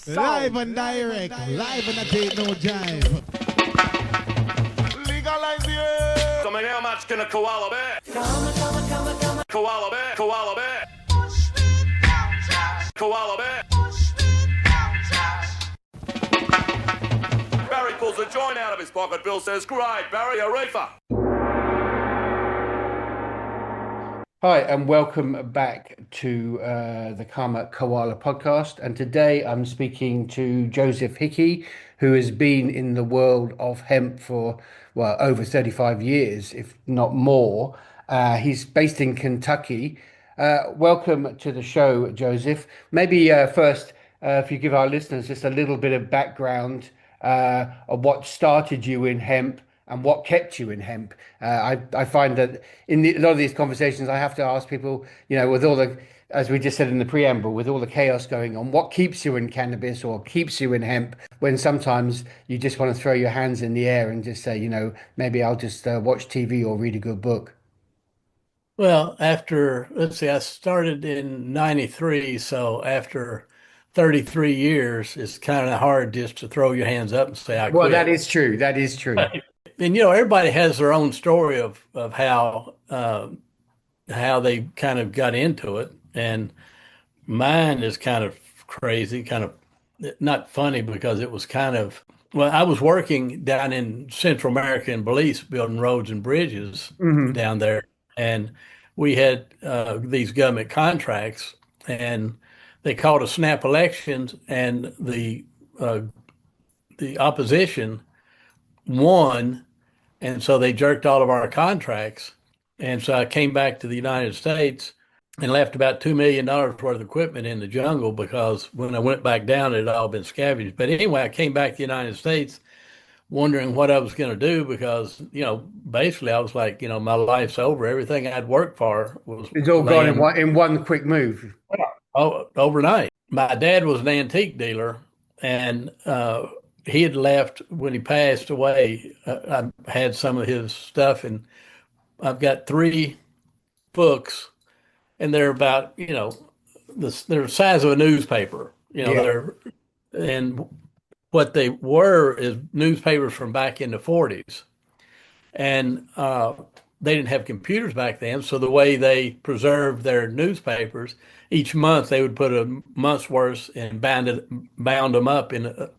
Live and direct, live and I take no jive. Legalize it. I mean, how much can a koala bear? Koala bear, koala bear. Koala bear. Barry pulls a joint out of his pocket. Bill says, "Great, Barry, a reefer." Hi, and welcome back to the Koala Podcast. And today I'm speaking to Joseph Hickey, who has been in the world of hemp for, well, over 35 years, if not more. He's based in Kentucky. Welcome to the show, Joseph. Maybe first, if you give our listeners just a little bit of background of what started you in hemp and what kept you in hemp. I find that in a lot of these conversations, I have to ask people, you know, with all the, as we just said in the preamble, with all the chaos going on, what keeps you in cannabis or keeps you in hemp when sometimes you just want to throw your hands in the air and just say, you know, maybe I'll just watch TV or read a good book? Well, let's see, I started in 93. So after 33 years, it's kind of hard just to throw your hands up and say, I quit. Well, that is true. That is true. And, you know, everybody has their own story of how they kind of got into it. And mine is kind of crazy, kind of not funny because it was kind of, well, I was working down in Central America in Belize, building roads and bridges down there. And we had these government contracts, and they called a snap elections, and the opposition won. And so they jerked all of our contracts. And so I came back to the United States and left about $2 million worth of equipment in the jungle because when I went back down, it had all been scavenged. But anyway, I came back to the United States wondering what I was going to do because, you know, basically I was like, you know, my life's over. Everything I'd worked for was It's all gone in one quick move. Overnight. My dad was an antique dealer, and he had left when he passed away. I had some of his stuff, and I've got 3 books, and they're about, you know, they're the size of a newspaper, you know, and what they were is newspapers from back in the 40s. And they didn't have computers back then. So the way they preserved their newspapers, each month they would put a month's worth and bound them up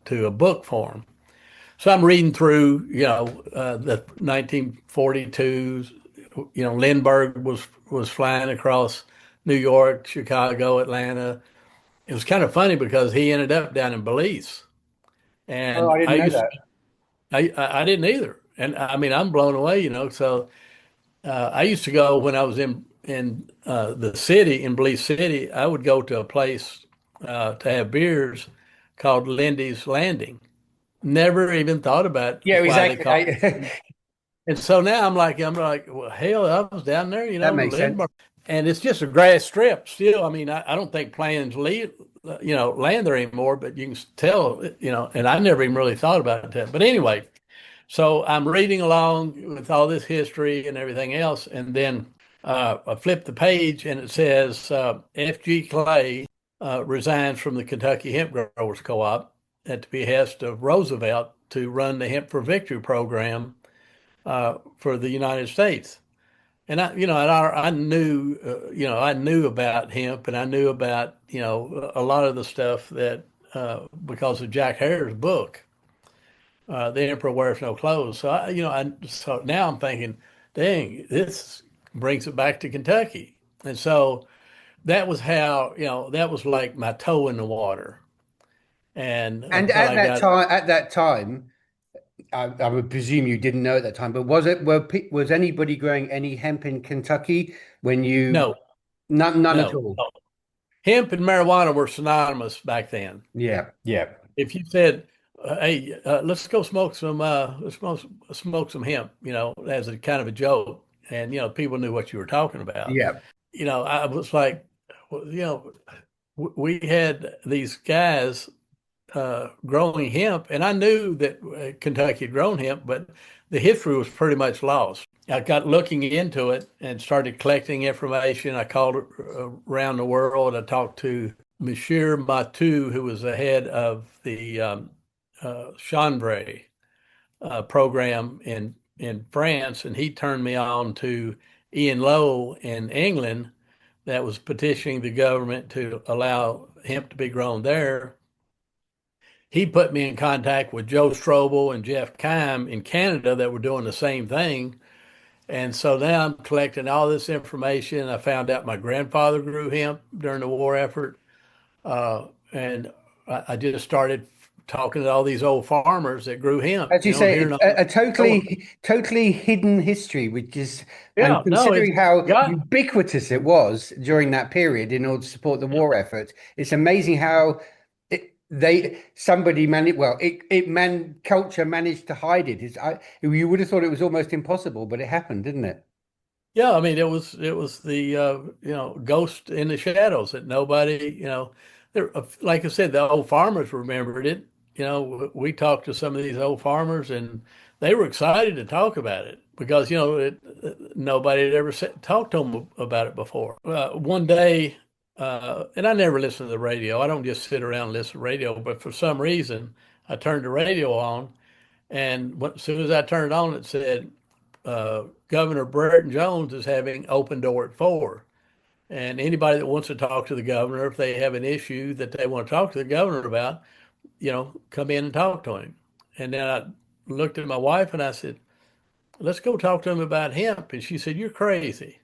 to a book form. So I'm reading through, you know, the 1942s, you know, Lindbergh was flying across New York, Chicago, Atlanta. It was kind of funny because he ended up down in Belize. And I didn't know that. I didn't either. And I mean, I'm blown away, you know. So I used to go when I was in the city, in Belize City, I would go to a place to have beers called Lindy's Landing. Never even thought about Yeah, why they exactly. called it. And so now I'm like, well, hell, I was down there, you know. That makes sense. And it's just a grass strip still. I mean, I don't think planes land there anymore, but you can tell, you know, and I never even really thought about that. But anyway, so I'm reading along with all this history and everything else. And then I flip the page and it says F.G. Clay resigns from the Kentucky Hemp Growers Co-op at the behest of Roosevelt to run the Hemp for Victory program for the United States. And I knew, I knew about hemp, and I knew about, you know, a lot of the stuff that because of Jack Hare's book, The Emperor Wears No Clothes. So so now I'm thinking, dang, this brings it back to Kentucky. And so that was how, you know, that was like my toe in the water. And at that time, I would presume you didn't know at that time, but was anybody growing any hemp in Kentucky when you? No, none at all. No. Hemp and marijuana were synonymous back then. Yeah. If you said, "Hey, let's go smoke some hemp," you know, as a kind of a joke, and you know, people knew what you were talking about. Yeah. You know, I was like, well, you know, we had these guys growing hemp, and I knew that Kentucky had grown hemp, but the history was pretty much lost. I got looking into it and started collecting information. I called around the world. I talked to Monsieur Matou, who was the head of the chanvre program in France, and he turned me on to Ian Lowe in England that was petitioning the government to allow hemp to be grown there. He put me in contact with Joe Strobel and Jeff Kime in Canada that were doing the same thing. And so now I'm collecting all this information. I found out my grandfather grew hemp during the war effort. And I just started talking to all these old farmers that grew hemp. As you say, hearing it's all- a totally hidden history, which is, and yeah, no, considering it's how got, ubiquitous it was during that period in order to support the war effort, it's amazing how somebody managed. Well, culture managed to hide it. You would have thought it was almost impossible, but it happened, didn't it? yeah. I mean, it was the ghost in the shadows that nobody there. Like I said, the old farmers remembered it. We talked to some of these old farmers, and they were excited to talk about it because nobody had ever talked to them about it before. One day, and I never listen to the radio. I don't just sit around and listen to radio, but for some reason, I turned the radio on, and as soon as I turned it on, it said, Governor Burton Jones is having open door at 4. And anybody that wants to talk to the governor, if they have an issue that they want to talk to the governor about, come in and talk to him. And then I looked at my wife and I said, let's go talk to him about hemp. And she said, you're crazy.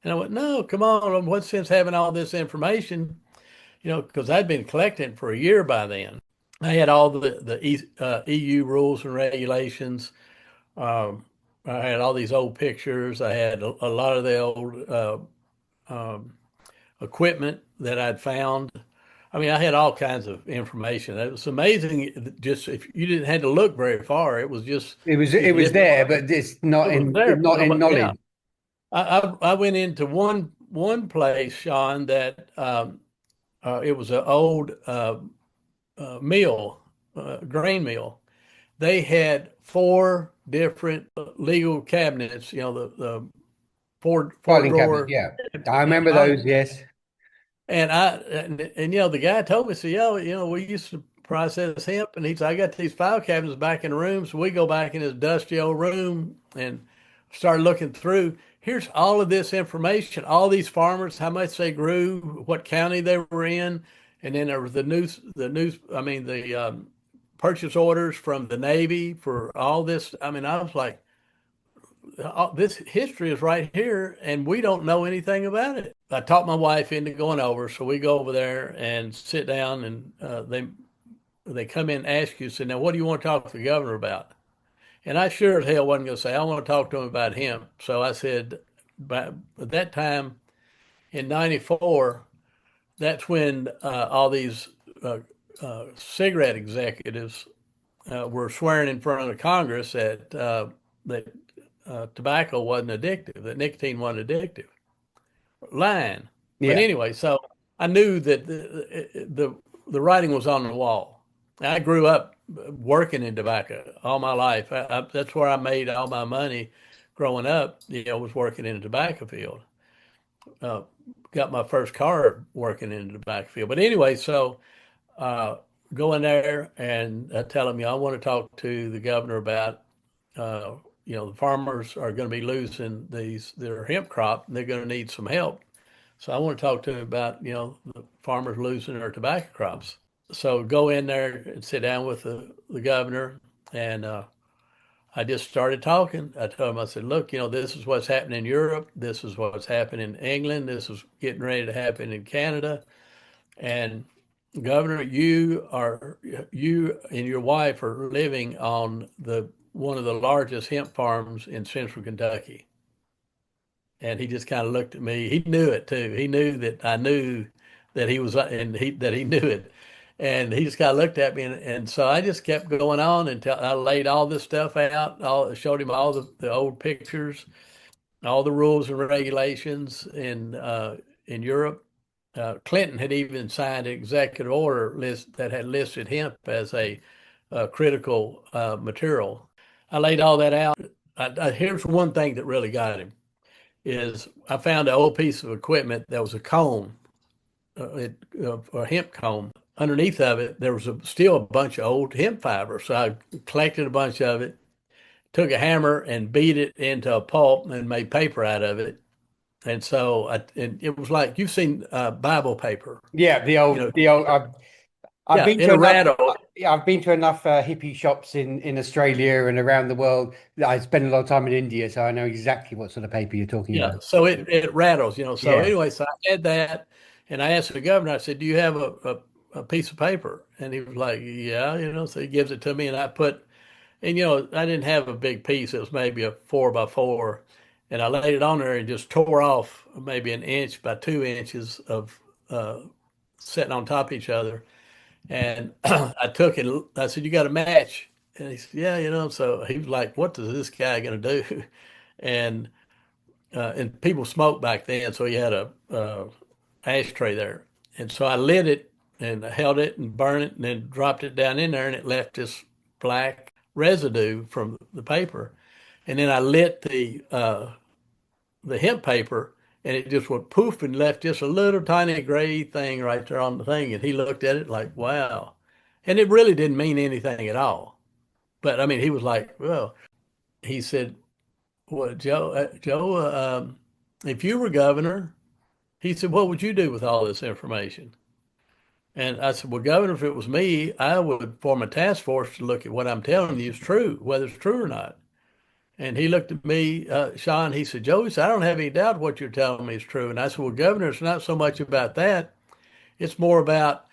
And I went, no, come on. What sense having all this information? Because I'd been collecting for a year by then. I had all the EU rules and regulations. I had all these old pictures. I had a lot of the old equipment that I'd found. I mean, I had all kinds of information. It was amazing. Just if you didn't have to look very far, it was just It was there, but it's not it was there. in knowledge. Yeah. I went into one place, Sean, that it was an old mill, grain mill. They had 4 different legal cabinets. The four Filing drawer. cabinet, yeah. I remember those, yes. And the guy told me, so we used to process hemp, and he said, I got these file cabinets back in the room, so we go back in his dusty old room and start looking through. Here's all of this information, all these farmers, how much they grew, what county they were in, and then there was the purchase orders from the Navy for all this. I mean, I was like, this history is right here, and we don't know anything about it. I talked my wife into going over, so we go over there and sit down, and they come in and ask you, say, now, what do you want to talk to the governor about? And I sure as hell wasn't going to say, I want to talk to him about hemp. So I said, but at that time in 94, that's when all these cigarette executives were swearing in front of Congress that tobacco wasn't addictive, that nicotine wasn't addictive. Lying. Yeah. But anyway, so I knew that the writing was on the wall. I grew up working in tobacco all my life. That's where I made all my money growing up, was working in the tobacco field. Got my first car working in the tobacco field. But anyway, so go in there and I tell them, I want to talk to the governor about, the farmers are going to be losing their hemp crop, and they're going to need some help. So I want to talk to them about, the farmers losing their tobacco crops. So go in there and sit down with the governor, and I just started talking. I told him, I said, look, this is what's happening in Europe. This is what's happening in England. This is getting ready to happen in Canada. And Governor, you and your wife are living on one of the largest hemp farms in central Kentucky. And he just kind of looked at me. He knew it too. He knew that I knew that he was, that he knew it. And he just kind of looked at me, and so I just kept going on until I laid all this stuff out. Showed him all the old pictures, all the rules and regulations in Europe. Clinton had even signed an executive order list that had listed hemp as a critical material. I laid all that out. Here's one thing that really got him, is I found an old piece of equipment that was a comb. a hemp comb. Underneath of it, there was still a bunch of old hemp fiber. So I collected a bunch of it, took a hammer and beat it into a pulp and made paper out of it. And so and it was like you've seen Bible paper, Yeah, the old. I've yeah, been to it'll enough. rattle. I've been to enough hippie shops in Australia and around the world. I spent a lot of time in India, so I know exactly what sort of paper you're talking Yeah, about. so it rattles, So Yeah. anyway, so I had that, and I asked the governor. I said, "Do you have a piece of paper?" And he was like, "Yeah," So he gives it to me, and I put, and I didn't have a big piece. It was maybe a 4 by 4, and I laid it on there and just tore off maybe an inch by 2 inches of uh, sitting on top of each other. And I took it. I said, "You got a match?" And he said, "Yeah." So he was like, "What is this guy going to do?" And people smoked back then, so he had a ashtray there, and so I lit it and held it and burned it, and then dropped it down in there, and it left this black residue from the paper, and then I lit the hemp paper, and it just went poof and left just a little tiny gray thing right there on the thing, and he looked at it like, wow, and it really didn't mean anything at all, but I mean, he was like, well, he said, well, Joe, if you were governor, he said, what would you do with all this information? And I said, well, Governor, if it was me, I would form a task force to look at what I'm telling you is true, whether it's true or not. And he looked at me, Sean, he said, Joe, he said, I don't have any doubt what you're telling me is true. And I said, well, Governor, it's not so much about that. It's more about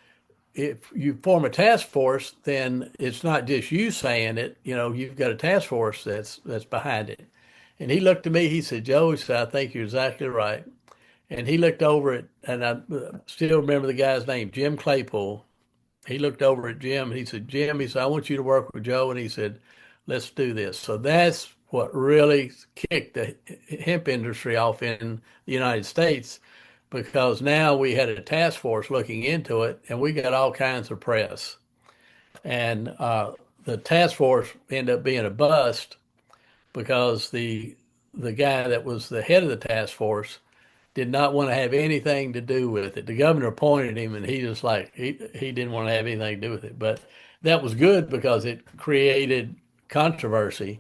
if you form a task force, then it's not just you saying it, you've got a task force that's behind it. And he looked at me, he said, Joe, he said, I think you're exactly right. And he looked over it, and I still remember the guy's name, Jim Claypool. He looked over at Jim, and he said, Jim, he said, I want you to work with Joe. And he said, let's do this. So that's what really kicked the hemp industry off in the United States, because now we had a task force looking into it, and we got all kinds of press. And the task force ended up being a bust because the guy that was the head of the task force did not want to have anything to do with it. The governor appointed him, and he just like he didn't want to have anything to do with it. But that was good because it created controversy,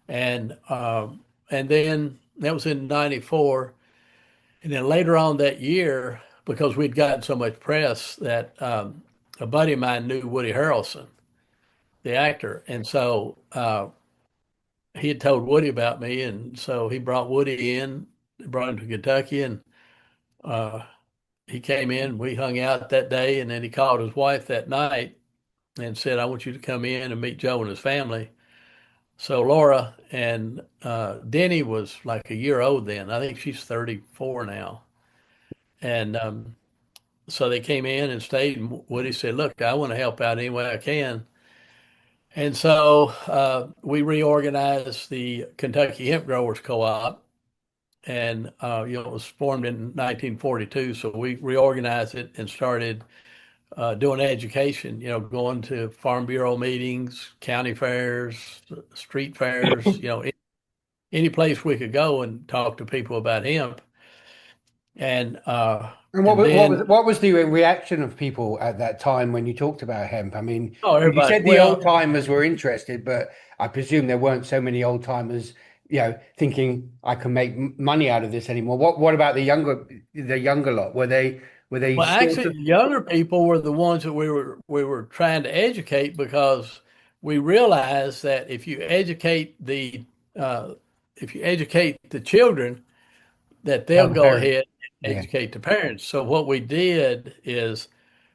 and then that was in '94, and then later on that year, because we'd gotten so much press that a buddy of mine knew Woody Harrelson, the actor, and so he had told Woody about me, and so he brought Woody in, brought him to Kentucky, and uh, he came in. We hung out that day, and then he called his wife that night and said, "I want you to come in and meet Joe and his family." So Laura and Denny was like a year old then. I think she's 34 now, and so they came in and stayed. And Woody said, "Look, I want to help out any way I can." And so we reorganized the Kentucky Hemp Growers Co-op, and it was formed in 1942. So we reorganized it and started doing education. Going to Farm Bureau meetings, county fairs, street fairs. Any place we could go and talk to people about hemp. And And and then what was the reaction of people at that time when you talked about hemp? I mean, you everybody, said the old well, timers were interested, but I presume there weren't so many old timers, thinking I can make money out of this anymore. What about the younger lot? Were they well, still? actually, the younger people were the ones that we were trying to educate, because we realized that uh, if you educate the children, that they'll Tell the go parents? ahead and Yeah. educate the parents. So what we did is,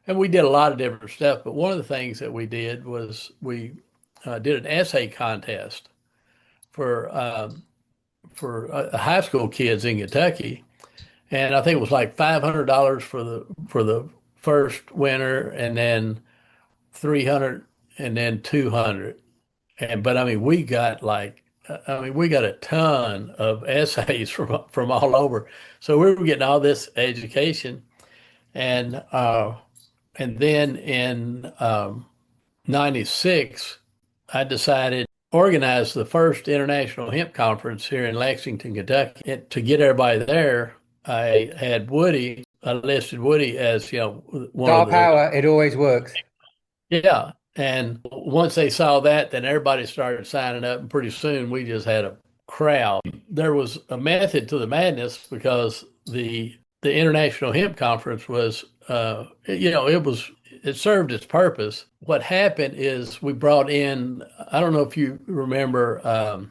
and we did a lot of different stuff, but one of the things that we did was we did an essay contest for high school kids in Kentucky, and I think it was like $500 for the first winner, and then 300, and then 200. And but I mean, we got a ton of essays from all over. So we were getting all this education, and then in '96, I decided to organize the first international hemp conference here in Lexington, Kentucky. And to get everybody there, I had Woody I listed Woody as, one Star of the, power, it always works. yeah. And once they saw that, then everybody started signing up, and pretty soon we just had a crowd. There was a method to the madness because the International Hemp Conference was, it served its purpose. What happened is we brought in, I don't know if you remember,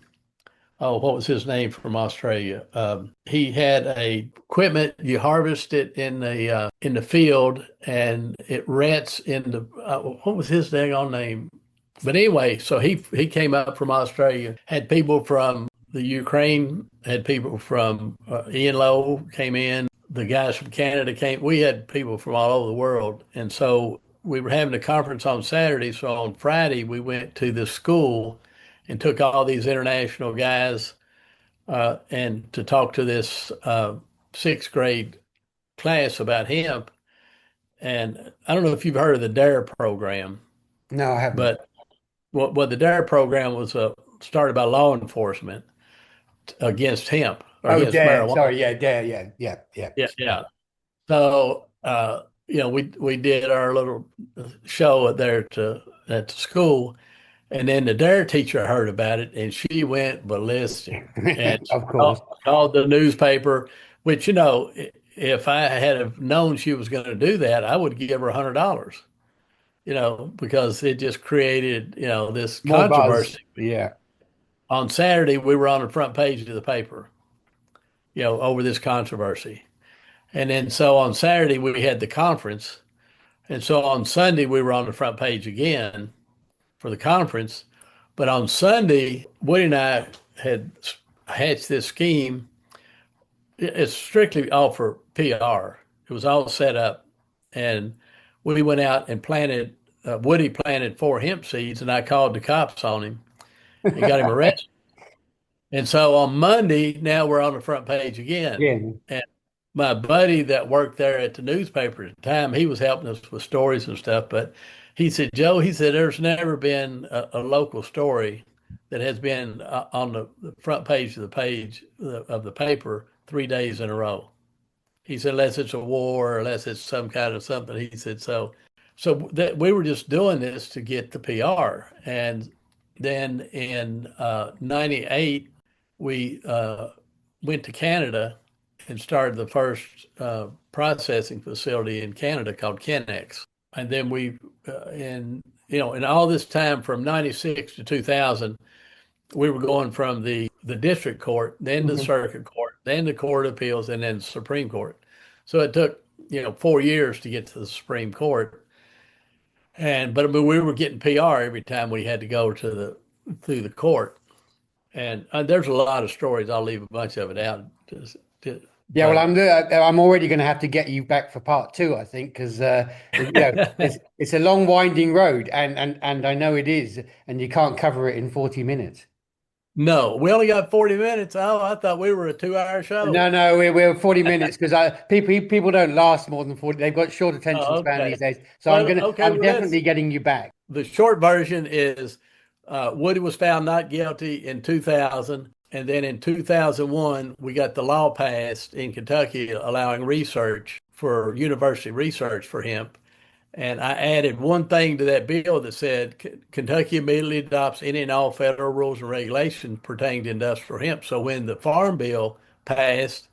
what was his name from Australia? He had a equipment. You harvest it in the field, and it rents in the. What was his dang on name? But anyway, so he came up from Australia. Had people from the Ukraine. Had people from Ian Lowe came in. The guys from Canada came. We had people from all over the world, and so we were having a conference on Saturday. So on Friday, we went to the school and took all these international guys and to talk to this sixth grade class about hemp. And I don't know if you've heard of the DARE program, No, I haven't. but what the DARE program was started by law enforcement against hemp or Oh, against dare. marijuana. Sorry, yeah, dare. Yeah. Yeah. So, we did our little show there at the school. And then the DARE teacher heard about it, and she went ballistic and Of course. called the newspaper. Which if I had have known she was going to do that, I would give her $100. Because it just created this More buzz. controversy. Yeah. On Saturday, we were on the front page of the paper, over this controversy, and then so on Saturday we had the conference, and so on Sunday we were on the front page again for the conference. But on Sunday, Woody and I had hatched this scheme. It's strictly all for PR. It was all set up. And we went out and planted, Woody planted 4 hemp seeds, and I called the cops on him and got him arrested. And so on Monday, now we're on the front page again. Again. And my buddy that worked there at the newspaper at the time, he was helping us with stories and stuff. But he said, Joe, he said, there's never been a local story that has been on the front page of the paper 3 days in a row. He said, unless it's a war, or unless it's some kind of something. He said, so that we were just doing this to get the PR. And then in 98, we went to Canada and started the first processing facility in Canada called Kennex. And then we, in all this time from 96 to 2000, we were going from the district court, then the circuit court, then the court of appeals, and then the Supreme Court. So it took, 4 years to get to the Supreme Court. But we were getting PR every time we had to go through the court. And there's a lot of stories. I'll leave a bunch of it out. Yeah, well, I'm already going to have to get you back for part 2, I think, because it's a long, winding road, and I know it is, and you can't cover it in 40 minutes. No, we only got 40 minutes. Oh, I thought we were a 2-hour show. No, we're 40 minutes because people don't last more than 40. They've got short attention span these days. So I'm definitely getting you back. The short version is Woody was found not guilty in 2000. And then in 2001, we got the law passed in Kentucky allowing research for university research for hemp. And I added one thing to that bill that said Kentucky immediately adopts any and all federal rules and regulations pertaining to industrial hemp. So when the Farm Bill passed,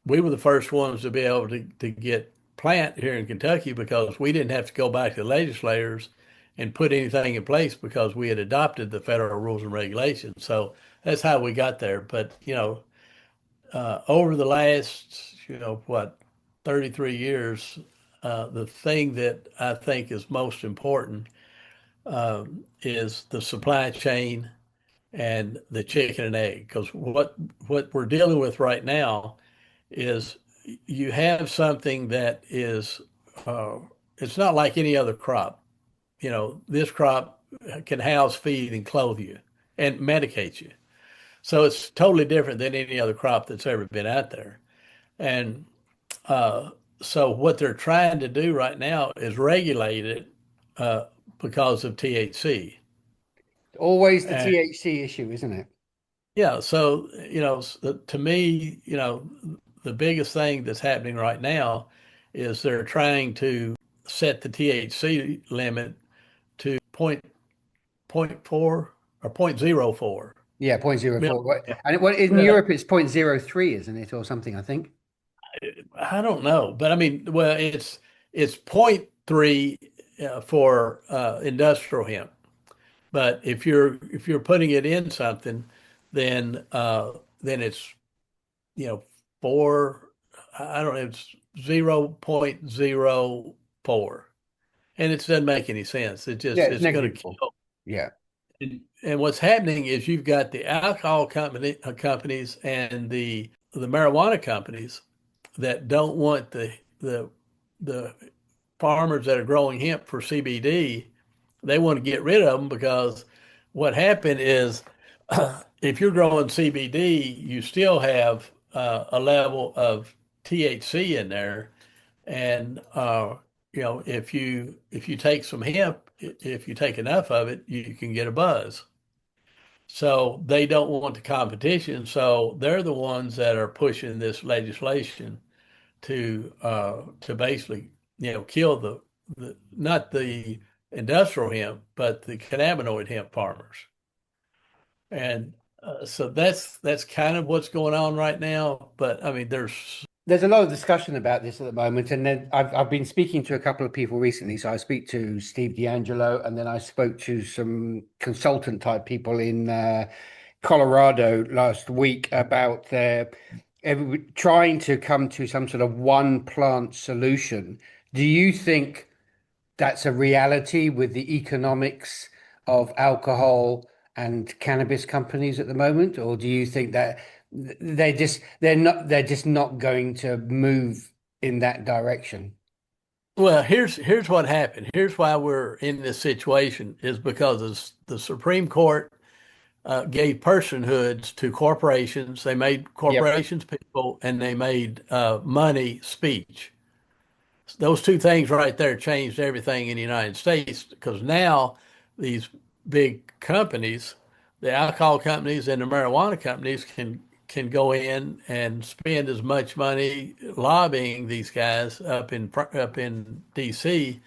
we were the first ones to be able to get plant here in Kentucky because we didn't have to go back to the legislators and put anything in place because we had adopted the federal rules and regulations. So that's how we got there. But, over the last, 33 years, the thing that I think is most important is the supply chain and the chicken and egg. Because what we're dealing with right now is you have something that is, it's not like any other crop. This crop can house, feed, and clothe you and medicate you. So it's totally different than any other crop that's ever been out there. And so what they're trying to do right now is regulate it because of THC. Always the THC issue, isn't it? Yeah. So, to me, the biggest thing that's happening right now is they're trying to set the THC limit to point four or 0.04. Yeah, point zero Yeah. four. And in Yeah. Europe, it's 0.03, isn't it, or something, I think. I don't know, but I mean, well, it's 0.3 for industrial hemp. But if you're putting it in something, then it's four. I don't know. It's 0.04, and it doesn't make any sense. Yeah, it's It's going to negligible. kill. Yeah. And what's happening is you've got the alcohol companies and the marijuana companies that don't want the farmers that are growing hemp for CBD. They want to get rid of them because what happened is if you're growing CBD, you still have a level of THC in there, and if you take some hemp, if you take enough of it, you can get a buzz. So they don't want the competition. So they're the ones that are pushing this legislation to basically kill the not the industrial hemp, but the cannabinoid hemp farmers. And so that's kind of what's going on right now. But I mean, There's a lot of discussion about this at the moment, and then I've been speaking to a couple of people recently. So I speak to Steve D'Angelo, and then I spoke to some consultant type people in Colorado last week about trying to come to some sort of one plant solution. Do you think that's a reality with the economics of alcohol and cannabis companies at the moment, or do you think that they're just not going to move in that direction? well, here's what happened. Here's why we're in this situation is because the Supreme Court gave personhoods to corporations. They made Yep. corporations people, and they made money speech. Those two things right there changed everything in the United States because now these big companies, the alcohol companies and the marijuana companies, can go in and spend as much money lobbying these guys up in DC,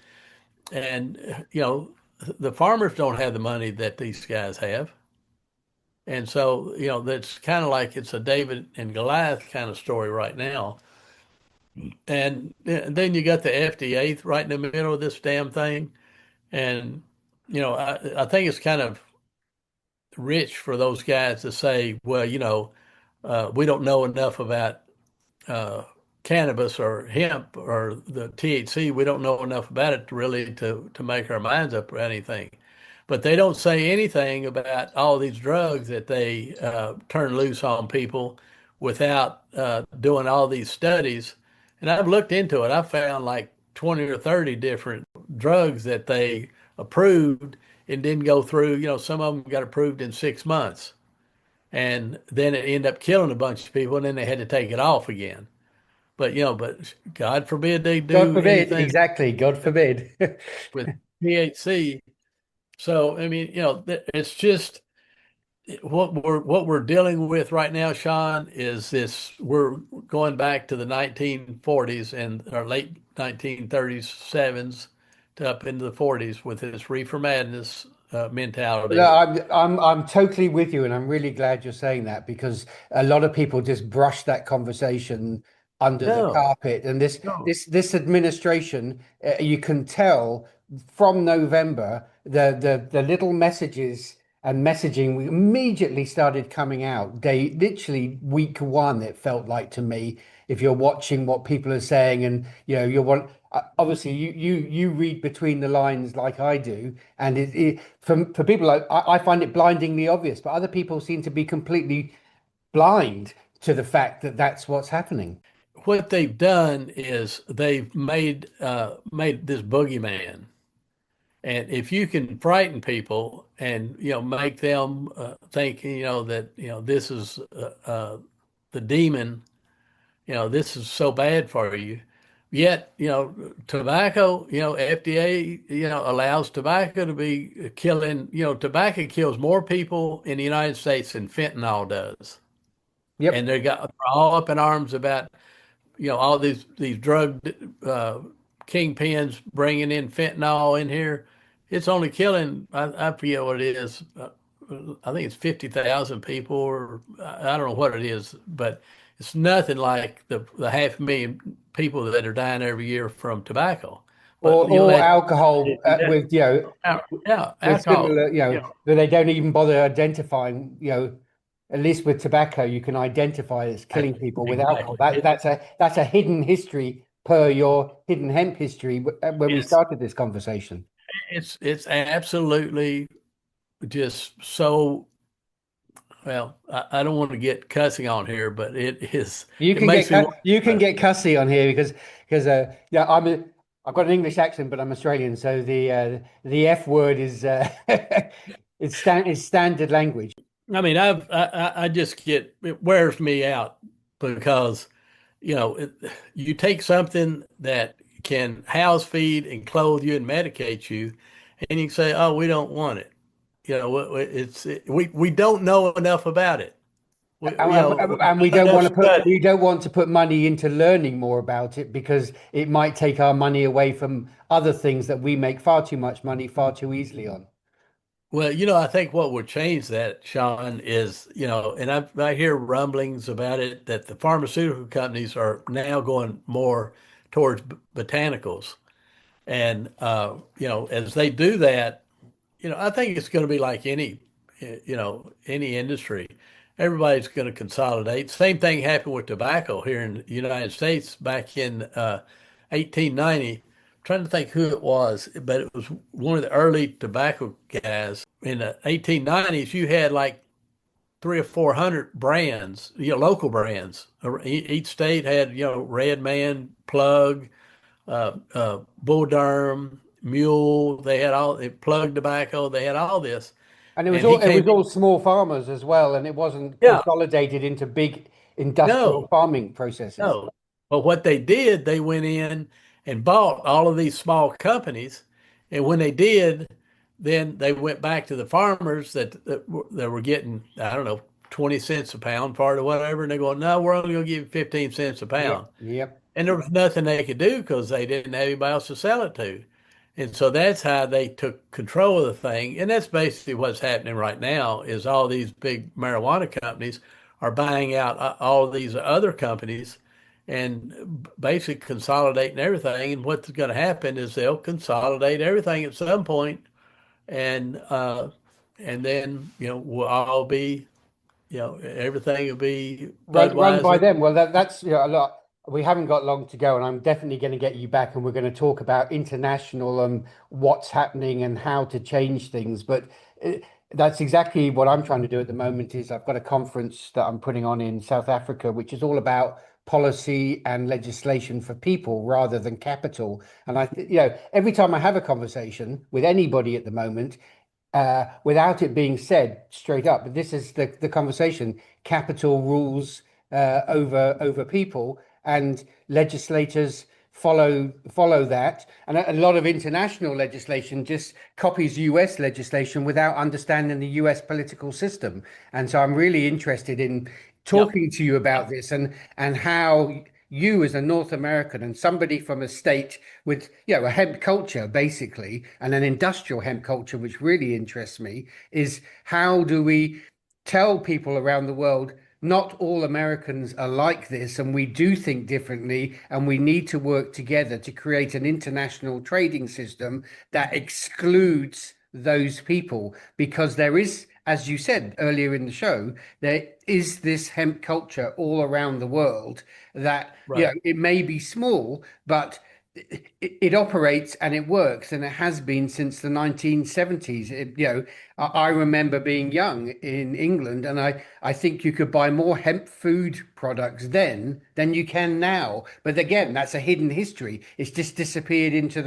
and the farmers don't have the money that these guys have. And so, that's kind of like it's a David and Goliath kind of story right now. And then you got the FDA right in the middle of this damn thing. And, I think it's kind of rich for those guys to say, well, we don't know enough about uh, cannabis or hemp or the THC. We don't know enough about it to make our minds up or anything. But they don't say anything about all these drugs that they turn loose on people without doing all these studies. And I've looked into it. I found like 20 or 30 different drugs that they approved and didn't go through. Some of them got approved in 6 months. And then it ended up killing a bunch of people, and then they had to take it off again. But God forbid they God do forbid, anything exactly. God forbid. with THC. So I mean, it's just what we're dealing with right now, Sean, is this. We're going back to the 1940s and or late 1937s to up into the 40s with this reefer madness No, mentality. I'm totally with you, and I'm really glad you're saying that because a lot of people just brush that conversation under the No, carpet. And this no. this this administration, you can tell from November, the little messages and messaging we immediately started coming out. They literally week one, it felt like to me, if you're watching what people are saying, and you're obviously you read between the lines like I do, and for people like I find it blindingly obvious, but other people seem to be completely blind to the fact that that's what's happening. What they've done is they've made this boogeyman. And if you can frighten people and make them think that this is the demon, this is so bad for you. Yet tobacco, FDA allows tobacco to be killing. Tobacco kills more people in the United States than fentanyl does, Yep. and they're all up in arms about all these drug kingpins bringing in fentanyl in here. It's only killing, I forget what it is. I think it's 50,000 people, or I don't know what it is, but it's nothing like the 500,000 people that are dying every year from tobacco. But or alcohol with yeah, with alcohol. similar that they don't even bother identifying. At least with tobacco, you can identify it's killing people. With alcohol, Exactly. that's a hidden history per your hidden hemp history when we It's started this conversation. it's absolutely just so. Well, I don't want to get cussing on here, but it is. You It can makes me get want. cussy on here because yeah, I've got an English accent, but I'm Australian, so the F word is it's standard language. I mean, I just get it wears me out because you take something that can house, feed, and clothe you and medicate you, and you can say, "Oh, we don't want it." We don't know enough about it. And we Not don't enough want to put study. money into learning more about it because it might take our money away from other things that we make far too much money far too easily on. Well, I think what would change that, Sean, is, and I hear rumblings about it that the pharmaceutical companies are now going more towards botanicals. And, as they do that, I think it's going to be like any industry. Everybody's going to consolidate. Same thing happened with tobacco here in the United States back in 1890. Trying to think who it was, but it was one of the early tobacco guys. In the 1890s, you had like three or four hundred brands, local brands. Each state had, Red Man, Plug, Bull Durham, Mule. They had Plug Tobacco. They had all this, And and he it came was in. all small farmers as well, and it wasn't Yeah, consolidated into big industrial no, farming processes. no. But what they did, they went in and bought all of these small companies, and when they did, then they went back to the farmers that were getting, I don't know, 20 cents a pound for it or whatever, and they go, no, we're only going to give you 15 cents a pound. Yep, yep. And there was nothing they could do because they didn't have anybody else to sell it to. And so that's how they took control of the thing. And that's basically what's happening right now is all these big marijuana companies are buying out all of these other companies and basically consolidating everything. And what's going to happen is they'll consolidate everything at some point, and then we'll all be everything will be Run by Budweiser. them. Well, that's a lot. We haven't got long to go, and I'm definitely going to get you back, and we're going to talk about international and what's happening and how to change things. But that's exactly what I'm trying to do at the moment. Is I've got a conference that I'm putting on in South Africa, which is all about policy and legislation for people rather than capital. And every time I have a conversation with anybody at the moment, without it being said straight up, but this is the conversation: capital rules over people, and legislators follow that. And a lot of international legislation just copies US legislation without understanding the US political system. And so I'm really interested in Yep. talking to you about this and how you, as a North American and somebody from a state with a hemp culture basically, and an industrial hemp culture, which really interests me, is how do we tell people around the world not all Americans are like this, and we do think differently, and we need to work together to create an international trading system that excludes those people, because there is, as you said earlier in the show, there is this hemp culture all around the world that Right. it may be small, but it operates and it works, and it has been since the 1970s. I remember being young in England, and I think you could buy more hemp food products then than you can now. But again, that's a hidden history. It's just disappeared into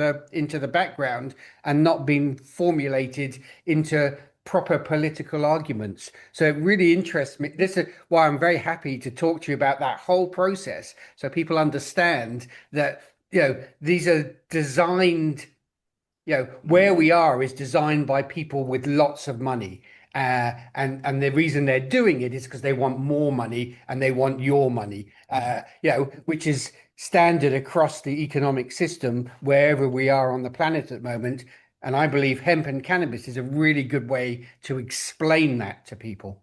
the background and not been formulated into proper political arguments. So it really interests me. This is why I'm very happy to talk to you about that whole process, so people understand that these are designed, where we are is designed by people with lots of money. And the reason they're doing it is because they want more money and they want your money, which is standard across the economic system wherever we are on the planet at the moment. And I believe hemp and cannabis is a really good way to explain that to people.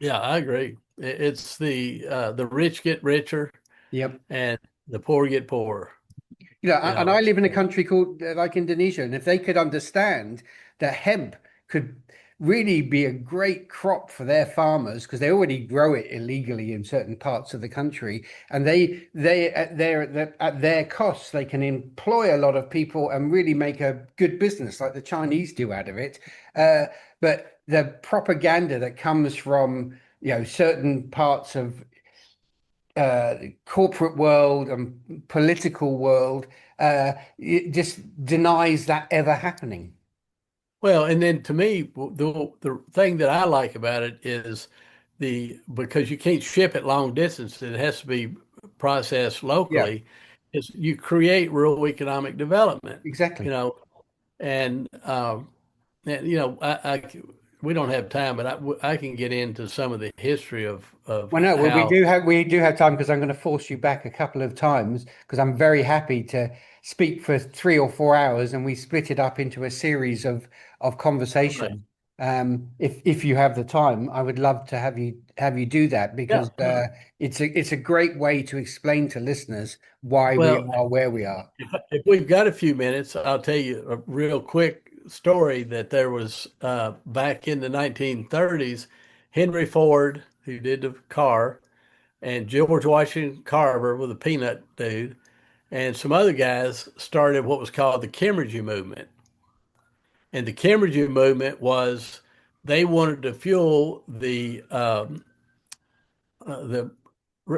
Yeah, I agree. It's the rich get richer Yep. and the poor get poorer. And I live in a country called like Indonesia, and if they could understand that hemp could really be a great crop for their farmers, because they already grow it illegally in certain parts of the country, and they at their costs they can employ a lot of people and really make a good business like the Chinese do out of it. But the propaganda that comes from certain parts of corporate world and political world it just denies that ever happening. Well, and then to me, the thing that I like about it is because you can't ship it long distance, it has to be processed locally. Is you create rural economic development. Exactly. And we don't have time, but I can get into some of the history of Well, no, we do have time, because I'm going to force you back a couple of times, because I'm very happy to speak for 3 or 4 hours, and we split it up into a series of conversation. Okay. If you have the time, I would love to have you do that, because it's a great way to explain to listeners why we are where we are. If we've got a few minutes, I'll tell you a real quick story that there was back in the 1930s. Henry Ford, who did the car, and George Washington Carver with the peanut dude, and some other guys started what was called the Chemergy movement. And the Chemergy movement was they wanted to fuel the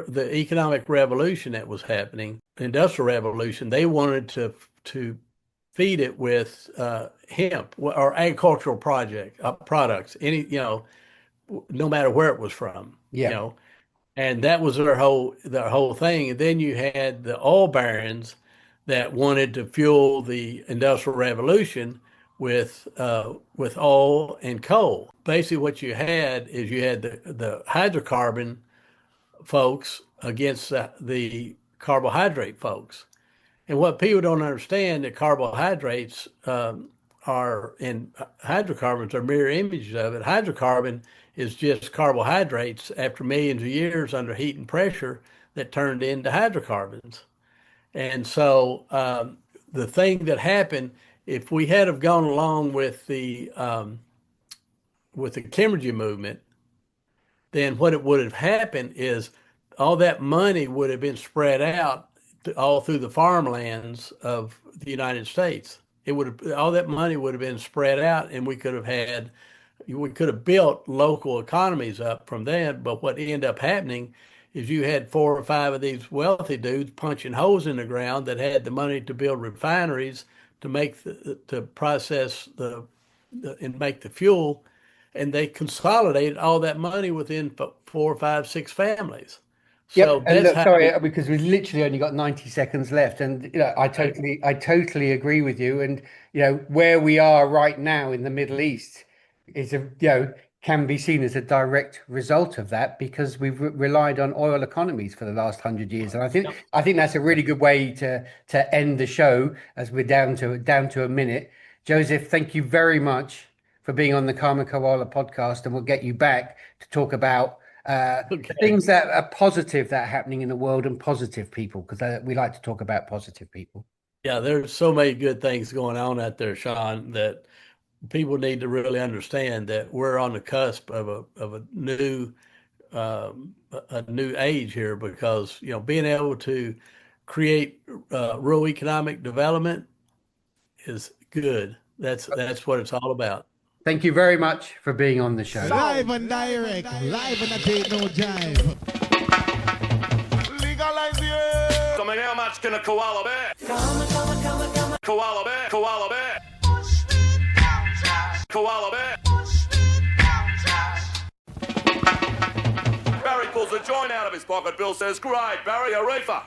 economic revolution that was happening, industrial revolution. They wanted to feed it with hemp or agricultural products, no matter where it was from. And that was their whole thing. And then you had the oil barons that wanted to fuel the industrial revolution with oil and coal. Basically, what you had the hydrocarbon folks against the carbohydrate folks. And what people don't understand, that carbohydrates and hydrocarbons are mirror images of it. Hydrocarbon is just carbohydrates after millions of years under heat and pressure that turned into hydrocarbons. And so the thing that happened, if we had have gone along with the Chemergy movement, then what it would have happened is all that money would have been spread out all through the farmlands of the United States. All that money would have been spread out, and we could have built local economies up from that. But what ended up happening is you had 4 or 5 of these wealthy dudes punching holes in the ground that had the money to build refineries to process and make the fuel, and they consolidated all that money within 4, 5, 6 families. So sorry, because we've literally only got 90 seconds left, and I totally agree with you. And where we are right now in the Middle East is can be seen as a direct result of that, because we've relied on oil economies for the last 100 years. And I think that's a really good way to end the show, as we're down to a minute. Joseph, thank you very much for being on the Koala Podcast, and we'll get you back to talk about things that are positive that are happening in the world, and positive people, because we like to talk about positive people. Yeah, there's so many good things going on out there, Sean, that people need to really understand that we're on the cusp of a new age here, because being able to create rural economic development is good. That's what it's all about. Thank you very much for being on the show. Live and direct, live and I take no jive. Legalize it. So how much can a koala bear? Koala bear, koala bear. Koala bear. Barry pulls a joint out of his pocket. Bill says, "Great, Barry, a reefer."